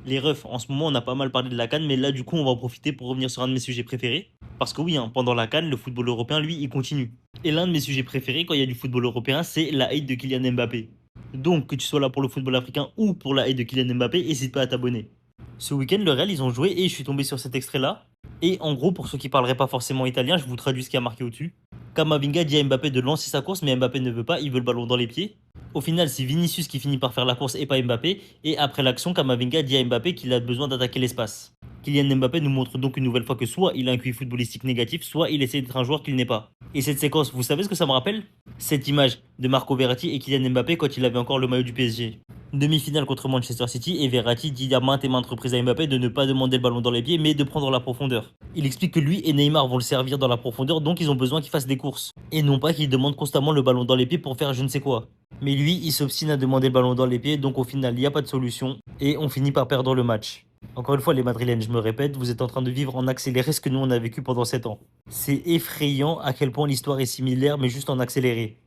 Les refs, en ce moment, on a pas mal parlé de la CAN, mais là, du coup, on va en profiter pour revenir sur un de mes sujets préférés. Parce que oui, hein, pendant la CAN, le football européen, lui, il continue. Et l'un de mes sujets préférés quand il y a du football européen, c'est la hate de Kylian Mbappé. Donc, que tu sois là pour le football africain ou pour la hate de Kylian Mbappé, n'hésite pas à t'abonner. Ce week-end, le Real, ils ont joué et je suis tombé sur cet extrait-là. Et en gros, pour ceux qui parleraient pas forcément italien, je vous traduis ce qui a marqué au-dessus. Kamavinga dit à Mbappé de lancer sa course, mais Mbappé ne veut pas, il veut le ballon dans les pieds. Au final, c'est Vinicius qui finit par faire la course et pas Mbappé. Et après l'action, Kamavinga dit à Mbappé qu'il a besoin d'attaquer l'espace. Kylian Mbappé nous montre donc une nouvelle fois que soit il a un QI footballistique négatif, soit il essaie d'être un joueur qu'il n'est pas. Et cette séquence, vous savez ce que ça me rappelle? Cette image de Marco Verratti et Kylian Mbappé quand il avait encore le maillot du PSG. Demi-finale contre Manchester City et Verratti dit à maintes et maintes reprises à Mbappé de ne pas demander le ballon dans les pieds mais de prendre la profondeur. Il explique que lui et Neymar vont le servir dans la profondeur donc ils ont besoin qu'il fasse des courses. Et non pas qu'il demande constamment le ballon dans les pieds pour faire je ne sais quoi. Mais lui, il s'obstine à demander le ballon dans les pieds donc au final il n'y a pas de solution et on finit par perdre le match. Encore une fois les Madrilènes, je me répète, vous êtes en train de vivre en accéléré ce que nous on a vécu pendant 7 ans. C'est effrayant à quel point l'histoire est similaire mais juste en accéléré.